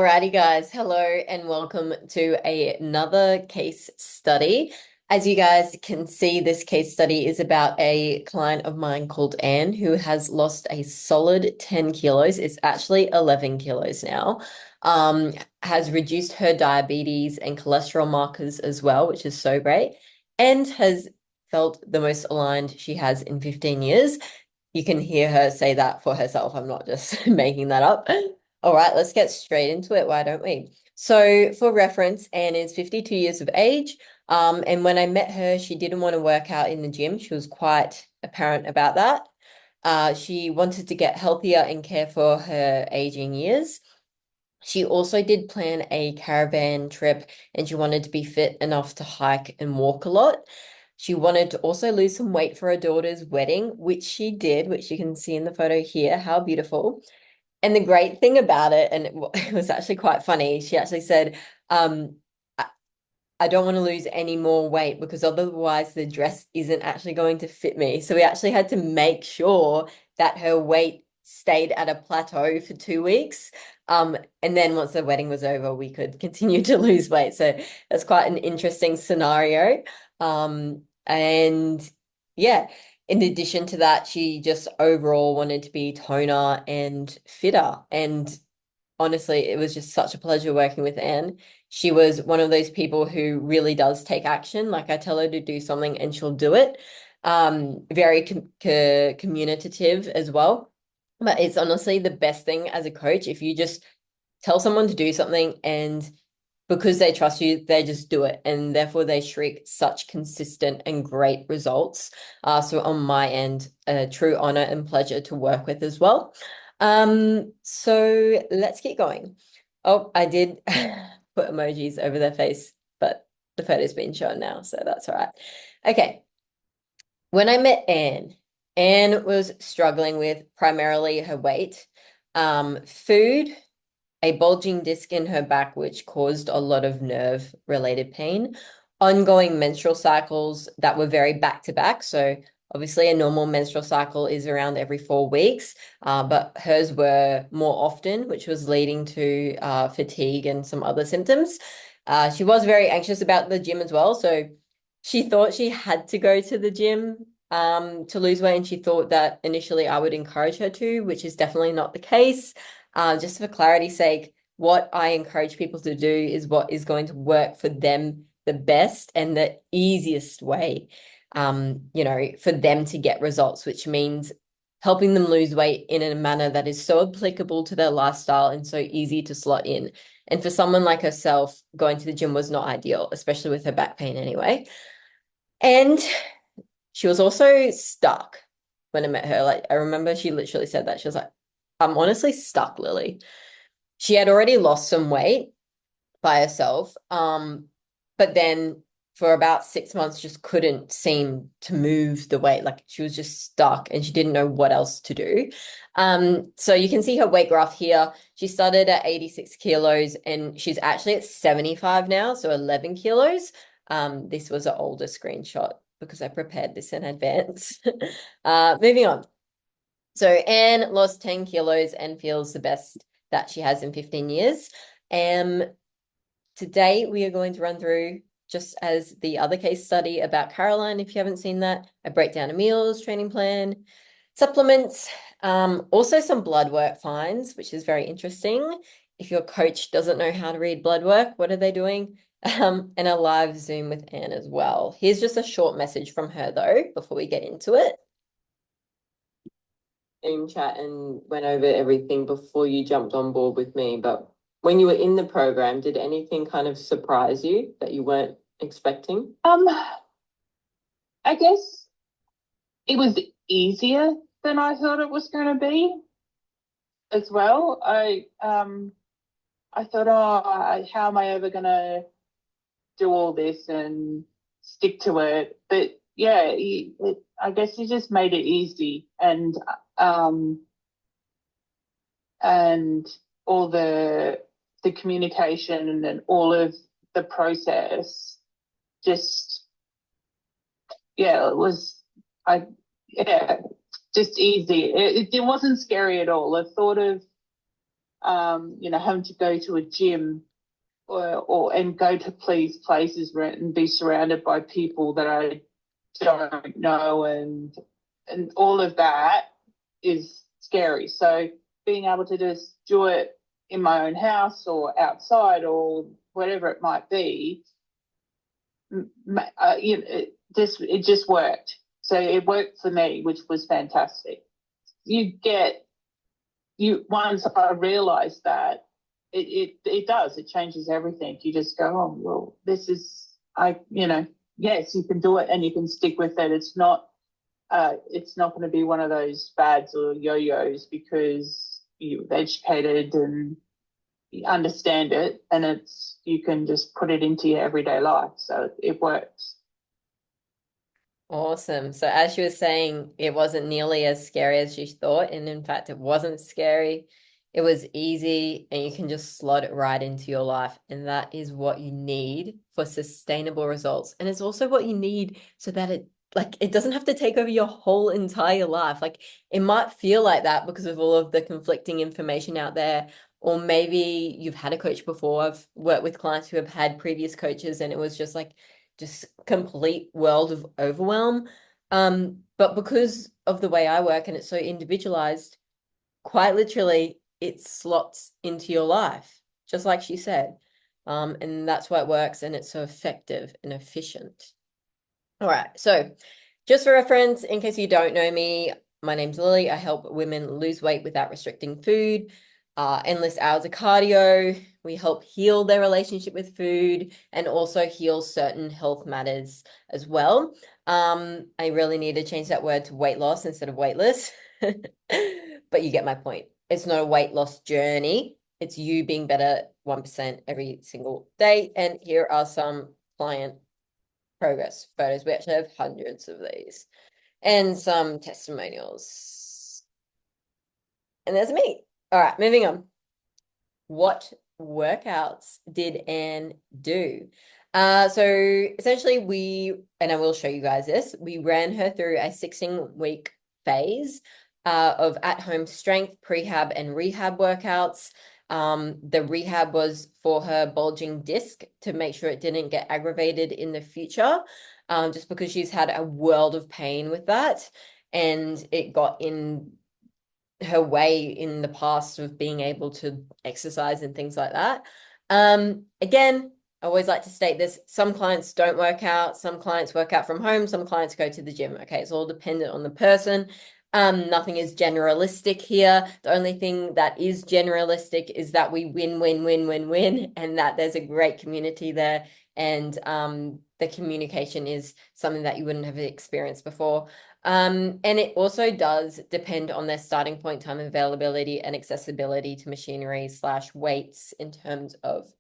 Alrighty, guys. Hello and welcome to another case study. As you guys can see, this case study is about a client of mine called Anne who has lost a solid 10 kilos. It's actually 11 kilos now. Has reduced her diabetes and cholesterol markers as well, which is so great, and has felt the most aligned she has in 15 years. You can hear her say that for herself. I'm not just making that up. All right, let's get straight into it. Why don't we? So, for reference, Anne is 52 years of age. And when I met her, she didn't want to work out in the gym. She was quite apparent about that. She wanted to get healthier and care for her aging years. She also did plan a caravan trip and she wanted to be fit enough to hike and walk a lot. She wanted to also lose some weight for her daughter's wedding, which she did, which you can see in the photo here. How beautiful. And the great thing about it, and it was actually quite funny, she actually said, I, I don't want to lose any more weight because otherwise the dress isn't actually going to fit me. So we actually had to make sure that her weight stayed at a plateau for 2 weeks. And then once the wedding was over, we could continue to lose weight. So that's quite an interesting scenario. And yeah, in addition to that, she just overall wanted to be toner and fitter. And honestly, it was just such a pleasure working with Anne. She was one of those people who really does take action. Like I tell her to do something and she'll do it. Very communicative as well. But it's honestly the best thing as a coach if you just tell someone to do something and because they trust you, they just do it. And therefore they shriek such consistent and great results. So on my end, a true honor and pleasure to work with as well. So let's get going. Oh, I did put emojis over their face, but the photo's been shown now, so that's all right. Okay. When I met Anne, Anne was struggling with primarily her weight, food, a bulging disc in her back, which caused a lot of nerve related pain, ongoing menstrual cycles that were very back to back. So, obviously, a normal menstrual cycle is around every 4 weeks, but hers were more often, which was leading to fatigue and some other symptoms. She was very anxious about the gym as well. So, she thought she had to go to the gym to lose weight, and she thought that initially I would encourage her to, which is definitely not the case. Just for clarity's sake, what I encourage people to do is what is going to work for them the best and the easiest way, for them to get results, which means helping them lose weight in a manner that is so applicable to their lifestyle and so easy to slot in. And for someone like herself, going to the gym was not ideal, especially with her back pain anyway. And she was also stuck when I met her. Like, I remember she literally said that. She was like, I'm honestly stuck, Lily. She had already lost some weight by herself. But then for about 6 months just couldn't seem to move the weight. Like she was just stuck and she didn't know what else to do. So you can see her weight graph here. She started at 86 kilos and she's actually at 75 now, so 11 kilos. This was an older screenshot because I prepared this in advance. Moving on. So Anne lost 10 kilos and feels the best that she has in 15 years. Today we are going to run through, just as the other case study about Caroline, if you haven't seen that, a breakdown of meals, training plan, supplements, also some blood work finds, which is very interesting. If your coach doesn't know how to read blood work, what are they doing? And a live Zoom with Anne as well. Here's just a short message from her though, before we get into it. Zoom chat and went over everything before you jumped on board with me. But when you were in the program, did anything kind of surprise you that you weren't expecting? I guess it was easier than I thought it was going to be as well. I thought, how am I ever going to do all this and stick to it? But yeah, I guess he just made it easy, um and all the communication and all of the process just, yeah, it was, I yeah, just easy. It wasn't scary at all. The thought of having to go to a gym or and go to places and be surrounded by people that I don't know, and all of that is scary. So being able to just do it in my own house or outside or whatever it might be, it just worked. So it worked for me, which was fantastic. You get you once I realized that it does, it changes everything. You just go, oh well, this is yes, you can do it and you can stick with it. It's not going to be one of those fads or yo-yos, because you've educated and you understand it, and you can just put it into your everyday life. So it works. Awesome. So as she was saying, it wasn't nearly as scary as she thought, and in fact, it wasn't scary. It was easy, and you can just slot it right into your life. And that is what you need for sustainable results. And it's also what you need so that it doesn't have to take over your whole entire life. Like it might feel like that because of all of the conflicting information out there. Or maybe you've had a coach before. I've worked with clients who have had previous coaches, and it was just complete world of overwhelm. But because of the way I work and it's so individualized, quite literally, it slots into your life, just like she said. And that's why it works, and it's so effective and efficient. All right. So, just for reference, in case you don't know me, my name's Lily. I help women lose weight without restricting food, endless hours of cardio. We help heal their relationship with food and also heal certain health matters as well. I really need to change that word to weight loss instead of weightless, but you get my point. It's not a weight loss journey. It's you being better 1% every single day. And here are some client progress photos. We actually have hundreds of these and some testimonials. And there's me. All right, moving on. What workouts did Anne do? So essentially and I will show you guys this, we ran her through a 16-week phase of at-home strength, prehab, and rehab workouts. The rehab was for her bulging disc to make sure it didn't get aggravated in the future, just because she's had a world of pain with that, and it got in her way in the past of being able to exercise and things like that. Again, I always like to state this. Some clients don't work out. Some clients work out from home. Some clients go to the gym. Okay, it's all dependent on the person. Nothing is generalistic here. The only thing that is generalistic is that we win, win, win, win, win, and that there's a great community there. And the communication is something that you wouldn't have experienced before. And it also does depend on their starting point, time availability, and accessibility to machinery / weights in terms of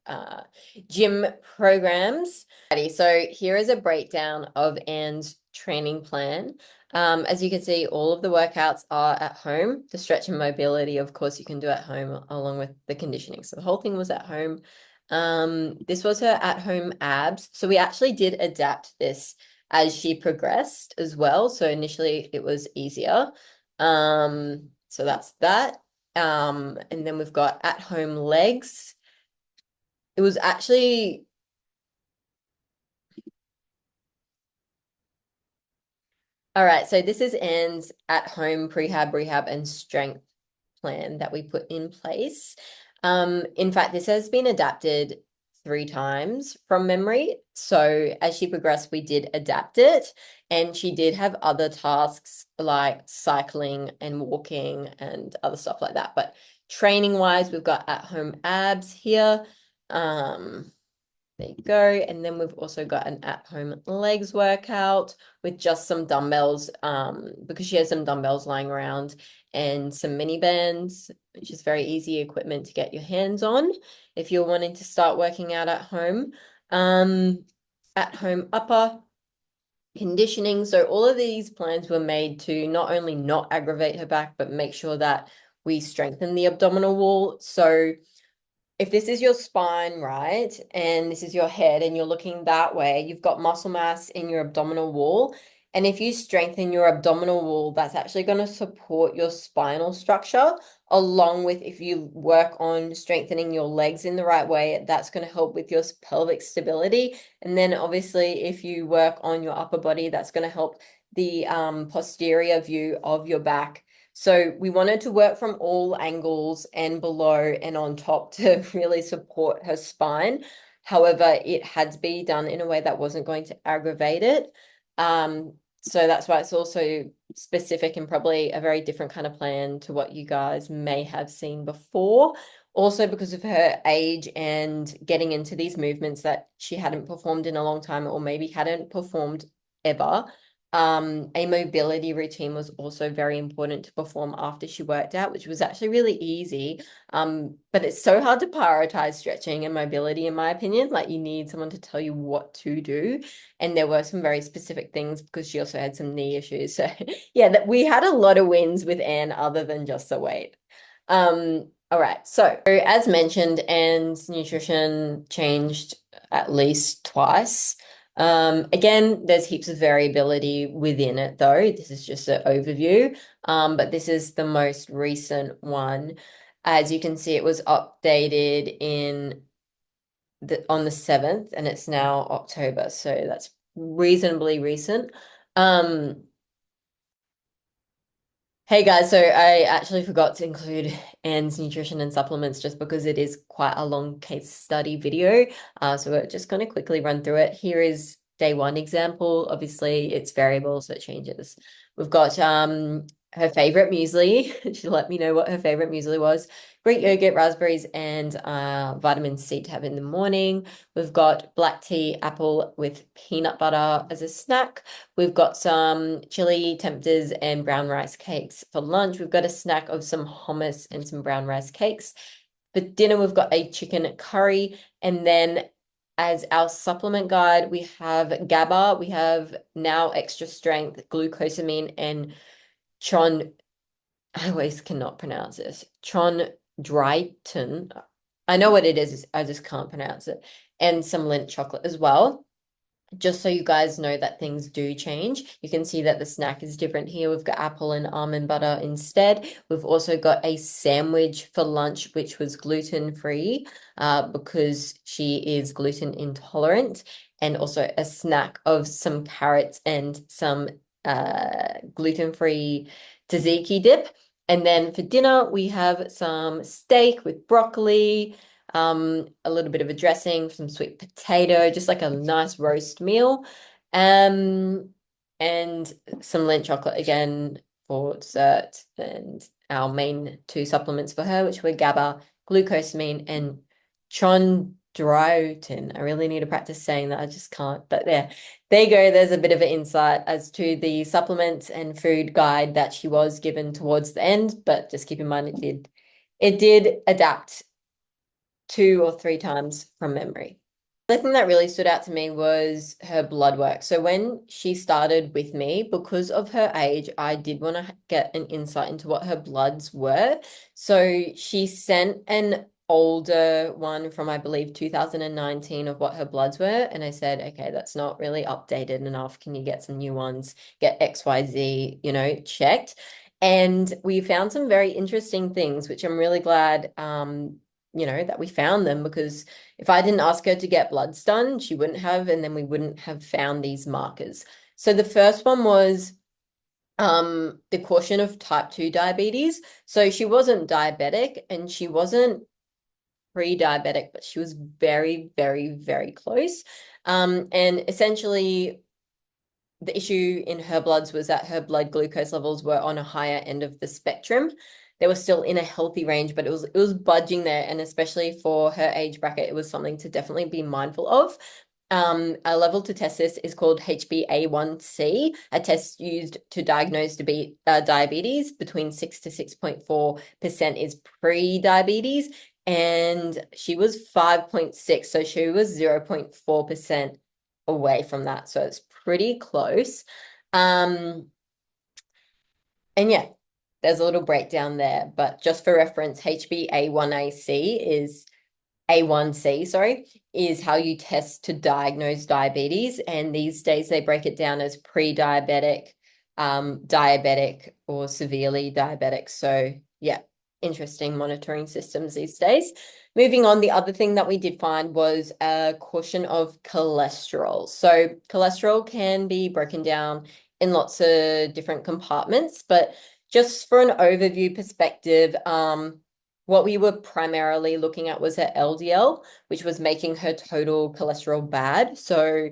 gym programs. So here is a breakdown of Anne's training plan. As you can see, all of the workouts are at home. The stretch and mobility, of course, you can do at home along with the conditioning. So the whole thing was at home. This was her at-home abs. So we actually did adapt this as she progressed as well. So initially it was easier. So that's that. And then we've got at-home legs. It was actually all right. So this is Anne's at-home prehab, rehab, and strength plan that we put in place. In fact, this has been adapted 3 times from memory. So as she progressed, we did adapt it, and she did have other tasks like cycling and walking and other stuff like that. But training wise, we've got at-home abs here. There you go. And then we've also got an at-home legs workout with just some dumbbells, because she has some dumbbells lying around and some mini bands, which is very easy equipment to get your hands on if you're wanting to start working out at home. At-home upper conditioning. So all of these plans were made to not only not aggravate her back, but make sure that we strengthen the abdominal wall. So if this is your spine, right, and this is your head and you're looking that way, you've got muscle mass in your abdominal wall. And if you strengthen your abdominal wall, that's actually going to support your spinal structure, along with if you work on strengthening your legs in the right way, that's going to help with your pelvic stability. And then obviously, if you work on your upper body, that's going to help the posterior view of your back. So we wanted to work from all angles and below and on top to really support her spine. However, it had to be done in a way that wasn't going to aggravate it. So that's why it's also specific and probably a very different kind of plan to what you guys may have seen before. Also, because of her age and getting into these movements that she hadn't performed in a long time or maybe hadn't performed ever. A mobility routine was also very important to perform after she worked out, which was actually really easy. But it's so hard to prioritize stretching and mobility, in my opinion. Like you need someone to tell you what to do. And there were some very specific things because she also had some knee issues. So yeah, that we had a lot of wins with Anne other than just the weight. All right. So as mentioned, Anne's nutrition changed at least twice. Again, there's heaps of variability within it, though. This is just an overview. But this is the most recent one. As you can see, it was updated on the 7th, and it's now October, so that's reasonably recent. Um, Hey guys, so I actually forgot to include Anne's nutrition and supplements just because it is quite a long case study video. So we're just going to quickly run through it. Here is day one example. Obviously, it's variable, so it changes. We've got her favorite muesli. She let me know what her favorite muesli was. Greek yogurt, raspberries, and vitamin C to have in the morning. We've got black tea, apple with peanut butter as a snack. We've got some chili tempters and brown rice cakes for lunch. We've got a snack of some hummus and some brown rice cakes. For dinner, we've got a chicken curry. And then as our supplement guide, we have GABA. We have now extra strength, glucosamine, and chon. I always cannot pronounce this. Chondroitin. I know what it is. I just can't pronounce it. And some Lindt chocolate as well, just so you guys know that things do change. You can see that the snack is different here. We've got apple and almond butter instead. We've also got a sandwich for lunch, which was gluten-free because she is gluten intolerant, and also a snack of some carrots and some gluten-free tzatziki dip. And then for dinner, we have some steak with broccoli, a little bit of a dressing, some sweet potato, just like a nice roast meal. And some Lindt chocolate again for dessert, and our main two supplements for her, which were GABA, glucosamine, and chondroitin. I really need to practice saying that. I just can't. But there you go. There's a bit of an insight as to the supplements and food guide that she was given towards the end. But just keep in mind it did adapt 2 or 3 times from memory. The thing that really stood out to me was her blood work. So when she started with me, because of her age, I did want to get an insight into what her bloods were. So she sent an older one from, I believe, 2019 of what her bloods were. And I said, okay, that's not really updated enough. Can you get some new ones? Get XYZ, checked. And we found some very interesting things, which I'm really glad that we found them, because if I didn't ask her to get bloods done, she wouldn't have, and then we wouldn't have found these markers. So the first one was the caution of type 2 diabetes. So she wasn't diabetic and she wasn't pre-diabetic, but she was very, very, very close. And essentially the issue in her bloods was that her blood glucose levels were on a higher end of the spectrum. They were still in a healthy range, but it was budging there, and especially for her age bracket, it was something to definitely be mindful of. A level to test this is called HbA1c, a test used to diagnose diabetes. Between 6 to 6.4% is pre-diabetes, and she was 5.6, so she was 0.4% away from that. So it's pretty close. And yeah, there's a little breakdown there, but just for reference, HbA1c is A1C, sorry, is how you test to diagnose diabetes. And these days they break it down as pre-diabetic, diabetic, or severely diabetic. So, yeah, interesting monitoring systems these days. Moving on, the other thing that we did find was a caution of cholesterol. So, cholesterol can be broken down in lots of different compartments, but just for an overview perspective, what we were primarily looking at was her LDL, which was making her total cholesterol bad. So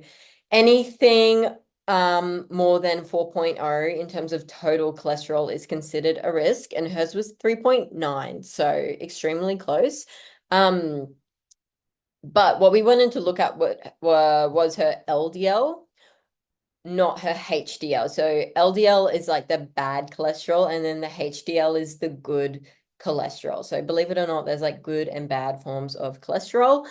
anything more than 4.0 in terms of total cholesterol is considered a risk, and hers was 3.9, so extremely close. Um, but what we wanted to look at was her LDL, not her HDL. So LDL is like the bad cholesterol, and then the HDL is the good cholesterol. So believe it or not, there's like good and bad forms of cholesterol.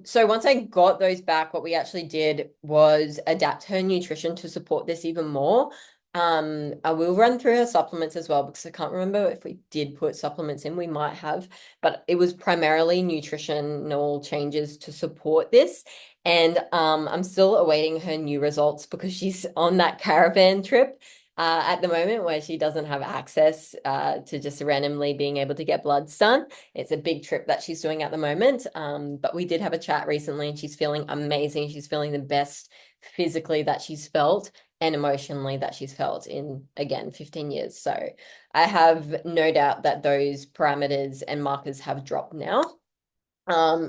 So once I got those back, what we actually did was adapt her nutrition to support this even more. I will run through her supplements as well because I can't remember if we did put supplements in. We might have, but it was primarily nutritional changes to support this. And I'm still awaiting her new results because she's on that caravan trip at the moment where she doesn't have access to just randomly being able to get bloods done. It's a big trip that she's doing at the moment. But we did have a chat recently and she's feeling amazing. She's feeling the best physically that she's felt and emotionally that she's felt in, again, 15 years. So I have no doubt that those parameters and markers have dropped now.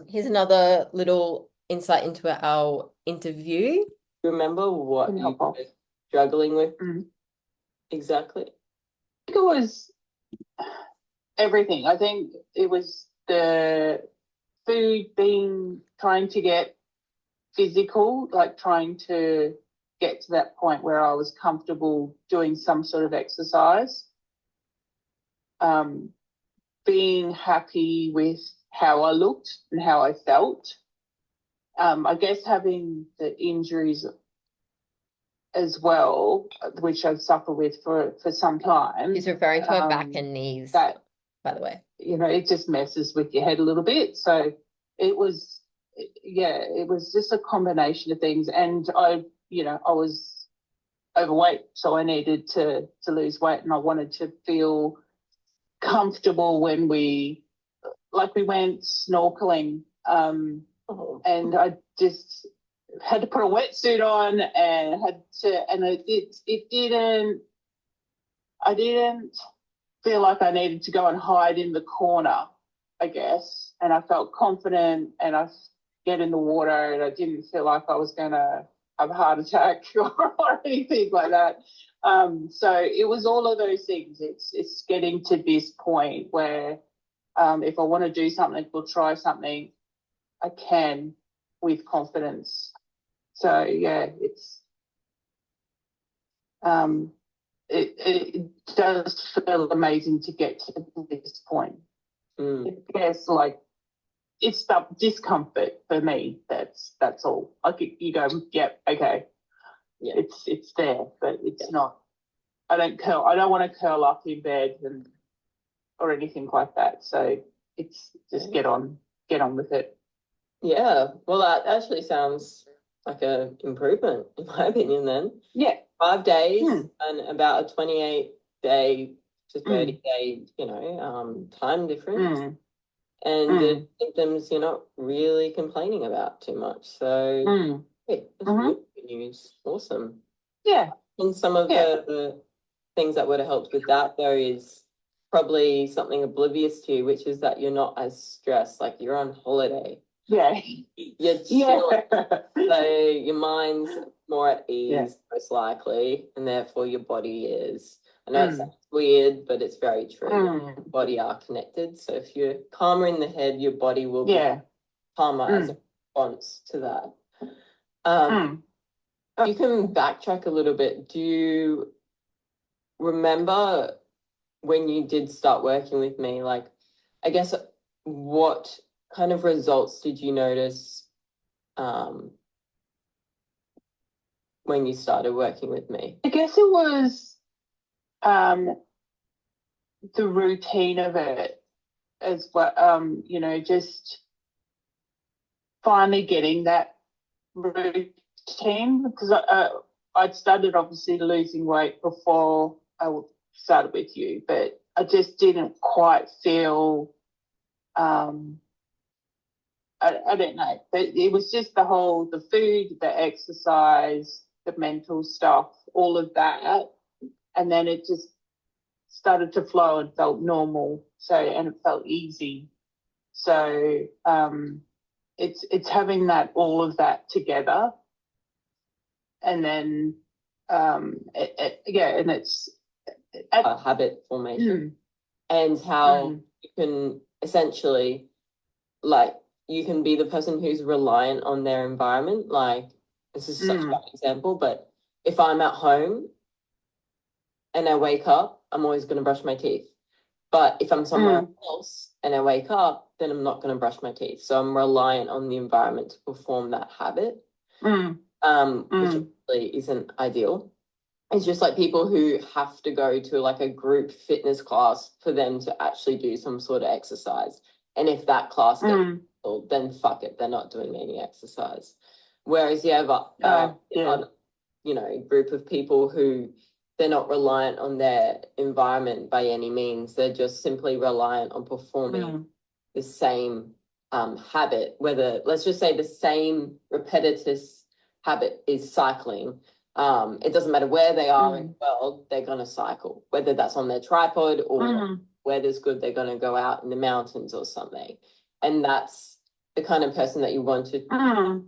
Here's another little insight into our interview. Remember what you were struggling with exactly? I think it was everything. I think it was the food trying to get physical, like trying to get to that point where I was comfortable doing some sort of exercise. Being happy with how I looked and how I felt. I guess having the injuries as well, which I've suffered with for some time. He's referring to her back and knees, that, by the way. It just messes with your head a little bit. So it was, it was just a combination of things. And I was overweight, so I needed to lose weight, and I wanted to feel comfortable when we went snorkeling, and I just had to put a wetsuit on and I didn't feel like I needed to go and hide in the corner, I guess, and I felt confident, and I get in the water and I didn't feel like I was going to have a heart attack or anything like that. So it was all of those things. It's getting to this point where if I want to do something or try something, I can with confidence. So yeah, it does feel amazing to get to this point. I guess it's the discomfort for me. That's all. You go, yep, okay, yeah. It's there, but it's not. I don't want to curl up in bed or anything like that. So it's just get on with it. Yeah, well, that actually sounds like an improvement, in my opinion, then. Yeah. 5 days and about a 28-day to 30-day, time difference. And the symptoms you're not really complaining about too much. So, hey, that's really good news. Awesome. Yeah. And some of the things that would have helped with that, though, is probably something oblivious to you, which is that you're not as stressed, like you're on holiday. Yeah. You're chilling. So your mind's more at ease, most likely, and therefore your body is. I know it sounds weird, but it's very true. Your body are connected. So if you're calmer in the head, your body will be calmer as a response to that. You can backtrack a little bit. Do you remember when you did start working with me? Like, I guess, what kind of results did you notice when you started working with me? I guess it was the routine of it as well. Just finally getting that routine because I'd started obviously losing weight before I started with you, but I just didn't quite feel, um, I don't know, but it was just the food, the exercise, the mental stuff, all of that. And then it just started to flow and felt normal. So, and it felt easy. So, it's having that, all of that together. And then, yeah, and it's A habit formation and how you can essentially like you can be the person who's reliant on their environment. Like this is such a bad example, but if I'm at home and I wake up, I'm always going to brush my teeth. But if I'm somewhere else and I wake up, then I'm not going to brush my teeth. So I'm reliant on the environment to perform that habit, which really isn't ideal. It's just like people who have to go to like a group fitness class for them to actually do some sort of exercise. And if that class gets canceled, then fuck it, they're not doing any exercise. Whereas you have you know, group of people who they're not reliant on their environment by any means. They're just simply reliant on performing the same habit, whether let's just say the same repetitive habit is cycling. It doesn't matter where they are in the world, they're going to cycle, whether that's on their tripod or weather's good, they're going to go out in the mountains or something. And that's the kind of person that you want to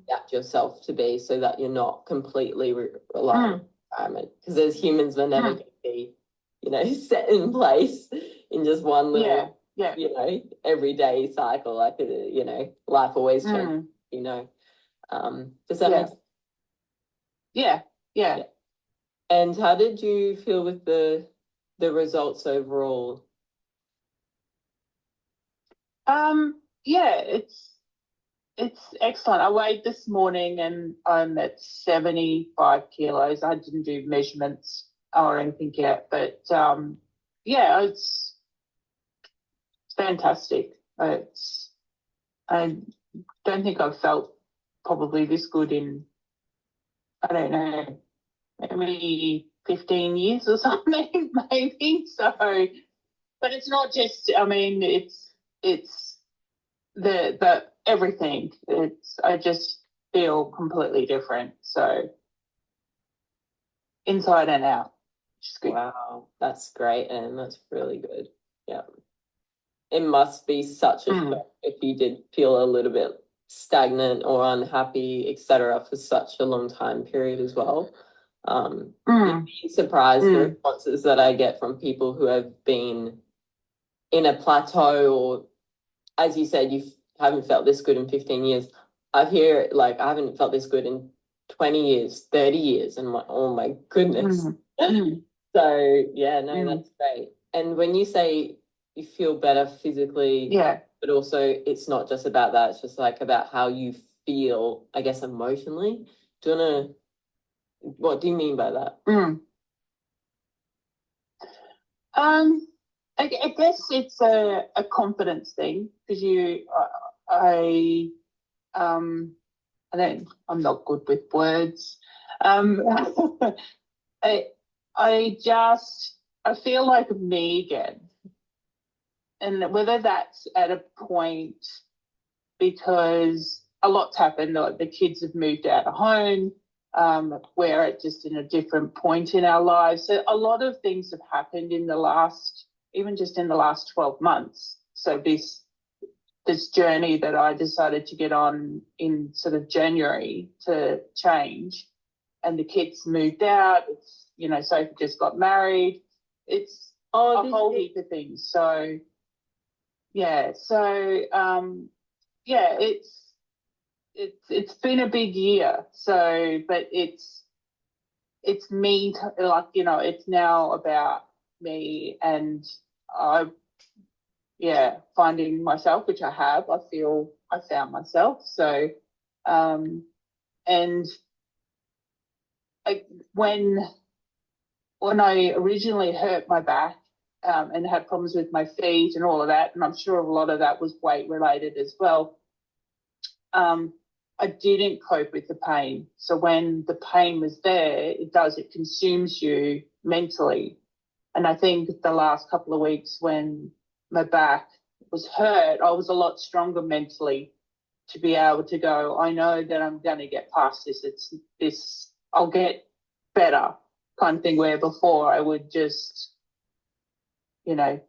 adapt yourself to be so that you're not completely reliant on the environment. Because as humans, we're never going to be, you know, set in place in just one little, you know, everyday cycle. Like, you know, life always changes, you know. Does that make sense? Yeah. And how did you feel with the results overall? Yeah, it's excellent. I weighed this morning and I'm at 75 kilos. I didn't do measurements or anything yet, but yeah, it's fantastic. I don't think I've felt probably this good in, I don't know, maybe 15 years or something, maybe. So, but it's not just, I mean, it's the everything. I just feel completely different. So inside and out. Which is good. Wow, that's great, and that's really good. Yeah. It must be such a shock if you did feel a little bit stagnant or unhappy, etc., for such a long time period as well. You'd be surprised the responses that I get from people who have been in a plateau, or as you said, you haven't felt this good in 15 years. I hear like I haven't felt this good in 20 years, 30 years, and I'm like, oh my goodness. So yeah, no, that's great. And when you say you feel better physically, but also it's not just about that, it's just like about how you feel, I guess, emotionally. Do you wanna what do you mean by that? I guess it's a confidence thing because I I don't, I'm not good with words. Um, I feel like me again. And whether that's at a point because a lot's happened, like the kids have moved out of home, we're at just in a different point in our lives. So a lot of things have happened in the last, even just in the last 12 months. So this journey that I decided to get on in sort of January to change, and the kids moved out. It's, you know, Sophie just got married. It's a whole heap of things. So yeah, so yeah, it's been a big year. So, but it's me, like, you know, it's now about me, and I, yeah, finding myself, which I have. I feel I found myself. So, and I, when I originally hurt my back, and had problems with my feet and all of that, and I'm sure a lot of that was weight related as well. um, I didn't cope with the pain. So when the pain was there, it consumes you mentally. And I think the last couple of weeks when my back was hurt, I was a lot stronger mentally to be able to go, I know that I'm going to get past this. It's this, I'll get better kind of thing, where before I would just, you know,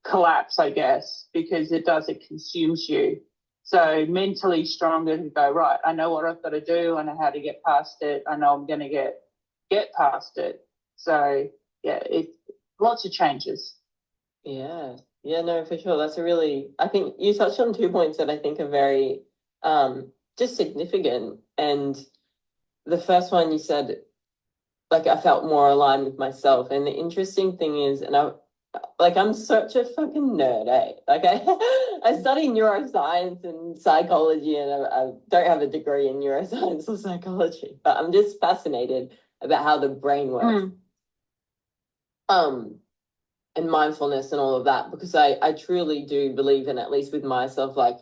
collapse, I guess, because it consumes you. So mentally stronger to go, right, I know what I've got to do. I know how to get past it. I know I'm going to get past it. So yeah, it lots of changes. Yeah. Yeah, no, for sure. That's a really, I think you touched on 2 points that I think are very just significant. And the first one you said, like I felt more aligned with myself. And the interesting thing is, and I'm such a fucking nerd, eh? Like I study neuroscience and psychology, and I don't have a degree in neuroscience or psychology, but I'm just fascinated about how the brain works. Um, and mindfulness and all of that, because I truly do believe in, at least with myself, like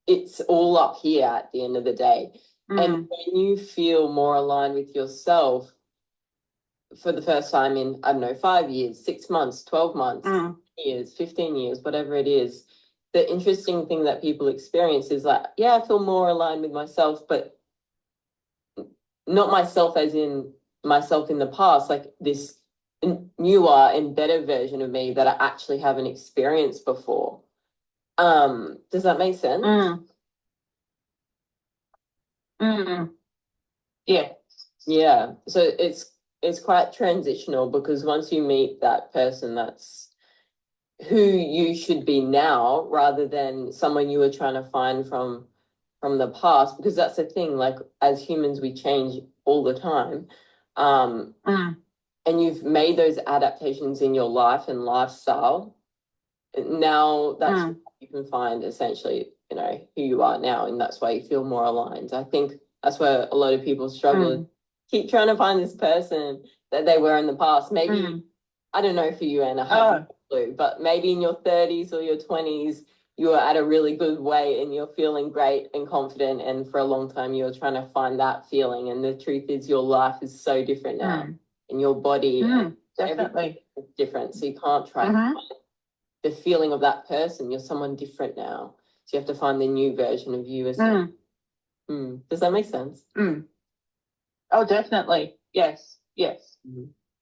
it's all up here at the end of the day. And when you feel more aligned with yourself for the first time in, I don't know, 5 years, 6 months, 12 months, years, 15 years, whatever it is, the interesting thing that people experience is like, yeah, I feel more aligned with myself, but not myself as in myself in the past, like this newer and better version of me that I actually haven't experienced before. Does that make sense? Yeah. Yeah. So it's quite transitional, because once you meet that person that's who you should be now, rather than someone you were trying to find from the past, because that's the thing, like as humans we change all the time. And you've made those adaptations in your life and lifestyle. Now that's you can find essentially, who you are now, and that's why you feel more aligned. I think that's where a lot of people struggle. Keep trying to find this person that they were in the past. Maybe I don't know for you, Anna, have no clue, but maybe in your 30s or your 20s, you were at a really good weight and you're feeling great and confident. And for a long time, you were trying to find that feeling. And the truth is, your life is so different now, and your body and Definitely is different. So you can't try to find the feeling of that person. You're someone different now. So you have to find the new version of you as well. Does that make sense? Oh, definitely. Yes. Yes.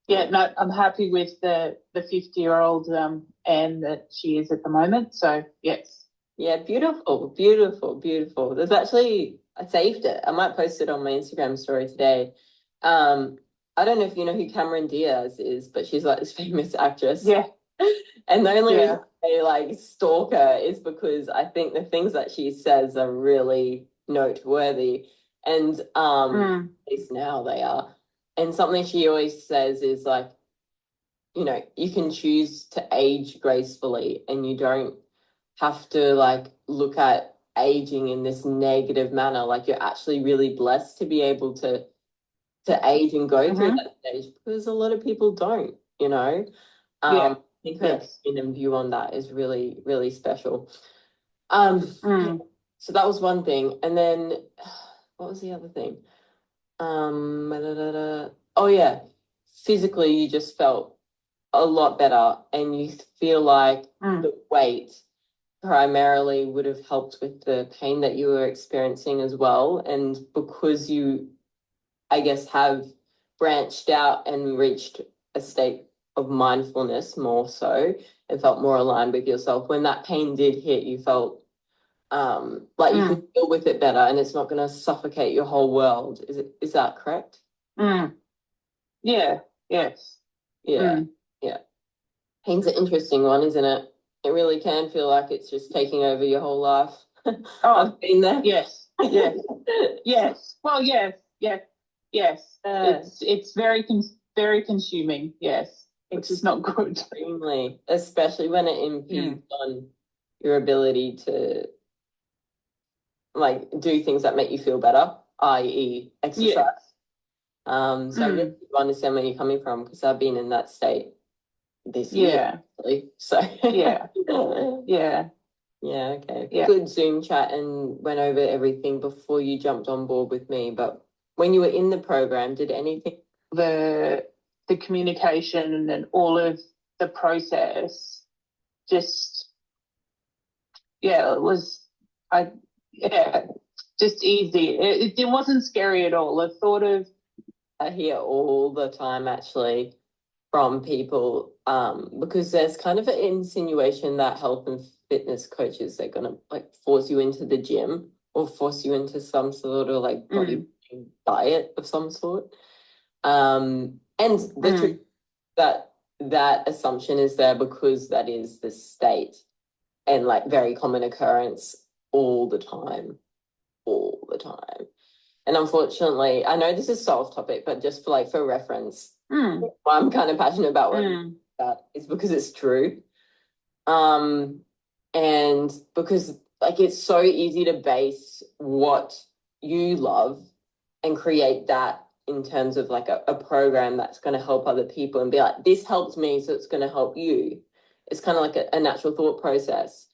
Yeah, no, I'm happy with the 50-year-old Anne that she is at the moment. So yes. Yeah, beautiful, beautiful, beautiful. There's actually, I saved it. I might post it on my Instagram story today. I don't know if you know who Cameron Diaz is, but she's like this famous actress. Yeah. And the only reason I like stalk her is because I think the things that she says are really noteworthy. And at least now they are. And something she always says is like, you can choose to age gracefully, and you don't have to like look at aging in this negative manner. Like you're actually really blessed to be able to age and go through that stage, because a lot of people don't, I think her opinion and view on that is really, really special. So that was one thing. And then what was the other thing? Oh yeah, physically you just felt a lot better, and you feel like the weight primarily would have helped with the pain that you were experiencing as well. And because you, I guess, have branched out and reached a state of mindfulness more so, and felt more aligned with yourself, when that pain did hit, you felt like you could deal with it better, and it's not going to suffocate your whole world. Is that correct? Yeah. Yes. Yeah. Yeah. Pain's an interesting one, isn't it? It really can feel like it's just taking over your whole life. I've been there. Yes. Yes. Yes. Well, yes. Yes. Yes. It's very consuming. Yes. Which is not good. Extremely, especially when it impedes on your ability to like do things that make you feel better, i.e. exercise. So I really do understand where you're coming from, because I've been in that state this year, actually. So yeah. Yeah, okay. Yeah. Good Zoom chat and went over everything before you jumped on board with me. But when you were in the program, did anything? The the communication and all of the process just, yeah, it was, I, yeah, just easy. It wasn't scary at all. I thought of, I hear all the time actually from people because there's kind of an insinuation that health and fitness coaches are gonna like force you into the gym or force you into some sort of like mm, bodybuilding diet of some sort. And the truth mm, that that assumption is there because that is the state and like very common occurrence all the time, all the time. And unfortunately, I know this is so off topic, but just for like for reference, mm, I'm kind of passionate about what mm, that is because it's true. Um, and because like it's so easy to base what you love and create that in terms of like a program that's going to help other people and be like, this helps me, so it's going to help you. It's kind of like a natural thought process.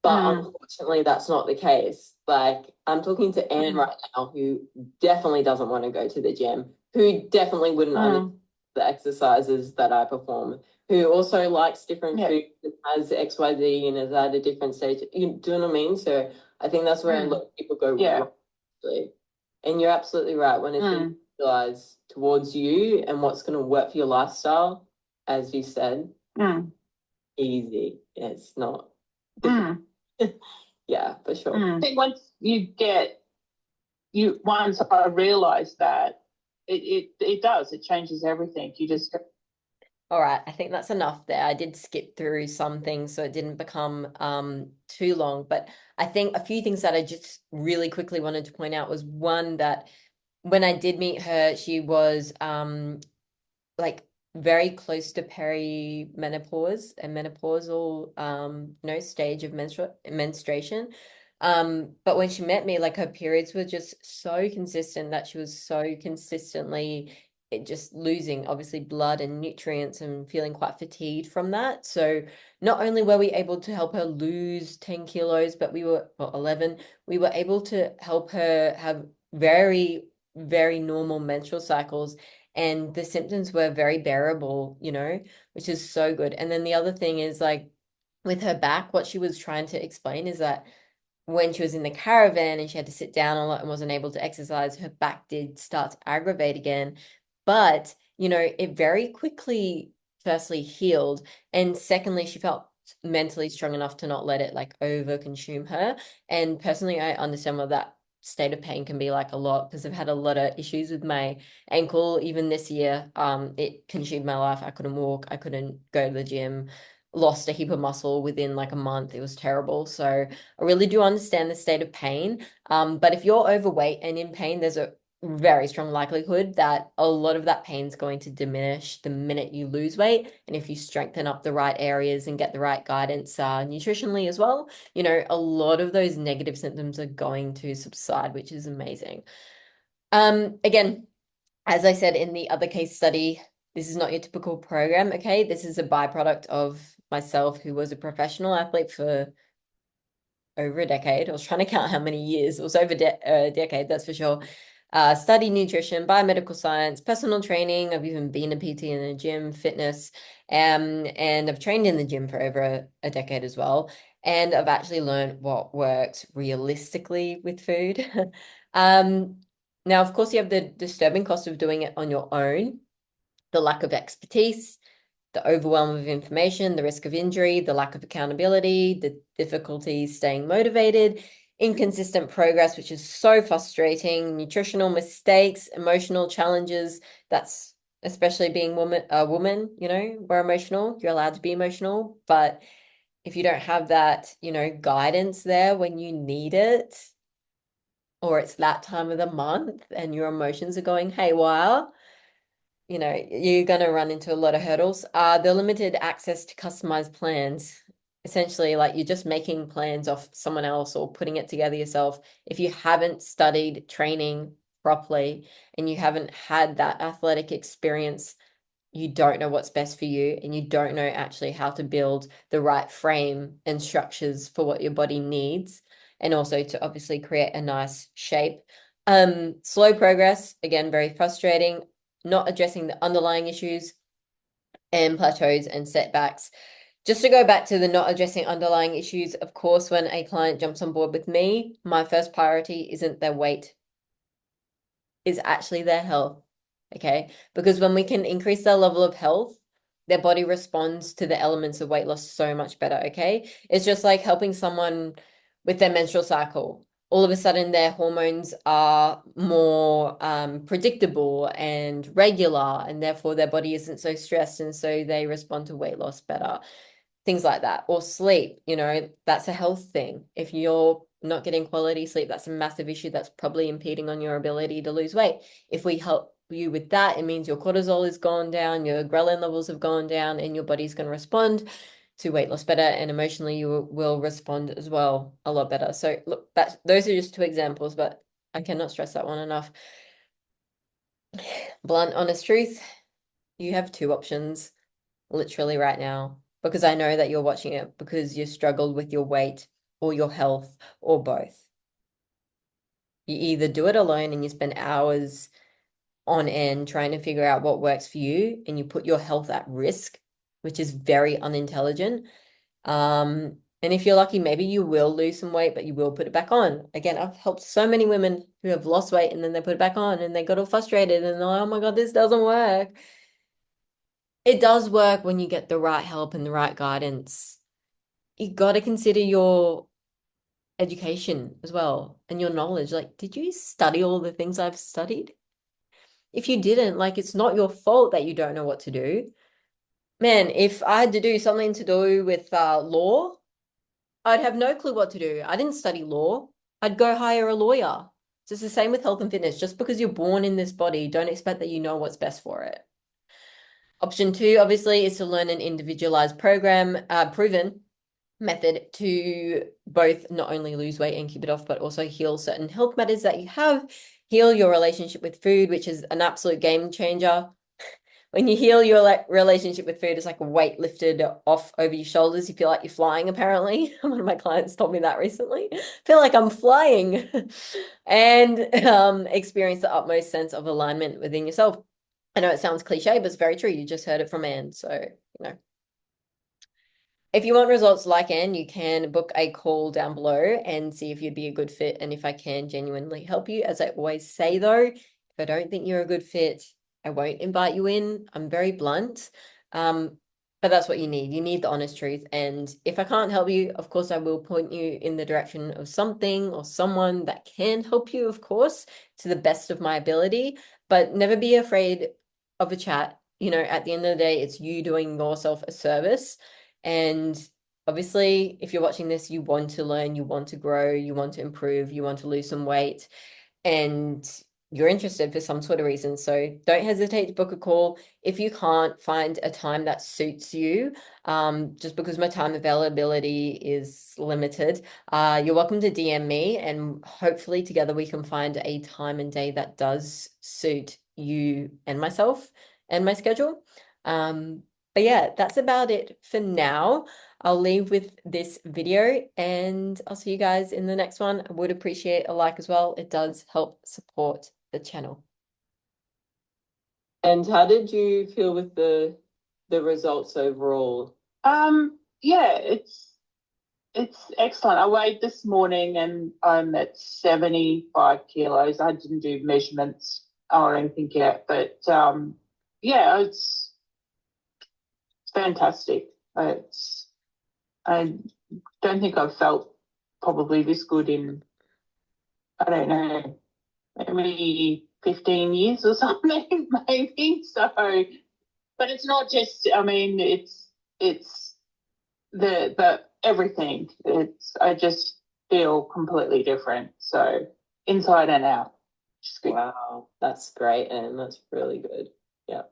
But mm, unfortunately, that's not the case. Like, I'm talking to Anne mm, right now, who definitely doesn't want to go to the gym, who definitely wouldn't understand mm. the exercises that I perform, who also likes different Yeah. foods and has XYZ and is at a different stage. You do you know what I mean? So I think that's where a Mm, lot of people go yeah. wrong. Actually. And you're absolutely right. When it's Mm, individualized towards you and what's going to work for your lifestyle, as you said, mm, easy. It's not difficult. mm, Yeah, for sure. I think once I realized that, it does, it changes everything. You just go, All right, I think that's enough there. I did skip through some things so it didn't become too long, but I think a few things that I just really quickly wanted to point out was one that when I did meet her, she was like very close to perimenopause and menopausal stage of menstruation. But when she met me, like her periods were just so consistent that she was so consistently just losing obviously blood and nutrients and feeling quite fatigued from that. So not only were we able to help her lose 10 kilos, but we were, well, 11, we were able to help her have very, very normal menstrual cycles, and the symptoms were very bearable, which is so good. And then the other thing is like with her back, what she was trying to explain is that when she was in the caravan and she had to sit down a lot and wasn't able to exercise, her back did start to aggravate again. But, it very quickly, firstly, healed. And secondly, she felt mentally strong enough to not let it like over consume her. And personally, I understand what that state of pain can be like a lot because I've had a lot of issues with my ankle even this year. It consumed my life. I couldn't walk, I couldn't go to the gym, lost a heap of muscle within like a month. It was terrible. So I really do understand the state of pain. But if you're overweight and in pain, there's a very strong likelihood that a lot of that pain is going to diminish the minute you lose weight. And if you strengthen up the right areas and get the right guidance nutritionally as well, a lot of those negative symptoms are going to subside, which is amazing. Again, as I said in the other case study, this is not your typical program, okay? This is a byproduct of myself, who was a professional athlete for over a decade. I was trying to count how many years. It was over a decade, that's for sure. Studied nutrition, biomedical science, personal training. I've even been a PT in a gym, fitness, and I've trained in the gym for over a decade as well. And I've actually learned what works realistically with food. Um, Now, of course, you have the disturbing cost of doing it on your own, the lack of expertise, the overwhelm of information, the risk of injury, the lack of accountability, the difficulty staying motivated, inconsistent progress, which is so frustrating, nutritional mistakes, emotional challenges. That's especially being a woman, we're emotional. You're allowed to be emotional, but if you don't have that, guidance there when you need it, or it's that time of the month and your emotions are going haywire, you're going to run into a lot of hurdles. The limited access to customized plans. Essentially, like you're just making plans off someone else or putting it together yourself. If you haven't studied training properly and you haven't had that athletic experience you don't know what's best for you and you don't know actually how to build the right frame and structures for what your body needs, and also to obviously create a nice shape. Slow progress, again, very frustrating, not addressing the underlying issues and plateaus and setbacks. Just to go back to the not addressing underlying issues, of course, when a client jumps on board with me, my first priority isn't their weight, is actually their health. Okay. Because when we can increase their level of health, their body responds to the elements of weight loss so much better. Okay. It's just like helping someone with their menstrual cycle. All of a sudden, their hormones are more predictable and regular, and therefore their body isn't so stressed, and so they respond to weight loss better, things like that. Or sleep, that's a health thing. If you're not getting quality sleep, that's a massive issue that's probably impeding on your ability to lose weight. If we help you with that, it means your cortisol has gone down, your ghrelin levels have gone down, and your body's going to respond to weight loss better, and emotionally you will respond as well a lot better. So look, those are just two examples, but I cannot stress that one enough. Blunt, honest truth, you have two options literally right now, because I know that you're watching it because you struggled with your weight or your health or both. You either do it alone and you spend hours on end trying to figure out what works for you and you put your health at risk, which is very unintelligent. And if you're lucky, maybe you will lose some weight, but you will put it back on. Again, I've helped so many women who have lost weight and then they put it back on and they got all frustrated and they're like, oh my God, this doesn't work. It does work when you get the right help and the right guidance. You got to consider your education as well and your knowledge. Like, did you study all the things I've studied? If you didn't, like, it's not your fault that you don't know what to do. Man, if I had to do something to do with law, I'd have no clue what to do. I didn't study law. I'd go hire a lawyer. So it's the same with health and fitness. Just because you're born in this body, don't expect that you know what's best for it. Option two, obviously, is to learn an individualized program, proven method to both not only lose weight and keep it off, but also heal certain health matters that you have, heal your relationship with food, which is an absolute game changer. When you heal your relationship with food, it's like a weight lifted off over your shoulders. You feel like you're flying, apparently. One of my clients told me that recently. I feel like I'm flying and experience the utmost sense of alignment within yourself. I know it sounds cliche, but it's very true. You just heard it from Anne. So, if you want results like Anne, you can book a call down below and see if you'd be a good fit and if I can genuinely help you. As I always say, though, if I don't think you're a good fit, I won't invite you in. I'm very blunt. But that's what you need. You need the honest truth. And if I can't help you, of course, I will point you in the direction of something or someone that can help you, of course, to the best of my ability. But never be afraid of a chat. At the end of the day, it's you doing yourself a service. And obviously, if you're watching this, you want to learn, you want to grow, you want to improve, you want to lose some weight, and you're interested for some sort of reason. So don't hesitate to book a call. If you can't find a time that suits you, just because my time availability is limited, you're welcome to DM me, and hopefully together we can find a time and day that does suit you and myself and my schedule. But yeah, that's about it for now. I'll leave with this video and I'll see you guys in the next one. I would appreciate a like as well. It does help support the channel. And how did you feel with the results overall? Yeah, it's excellent. I weighed this morning and I'm at 75 kilos. I didn't do measurements or anything yet, but yeah, it's fantastic. I don't think I've felt probably this good in, I don't know, maybe 15 years or something, maybe. So, but it's not just, I mean, it's the everything. I just feel completely different. So inside and out. Just good. Wow, that's great, and that's really good. Yeah.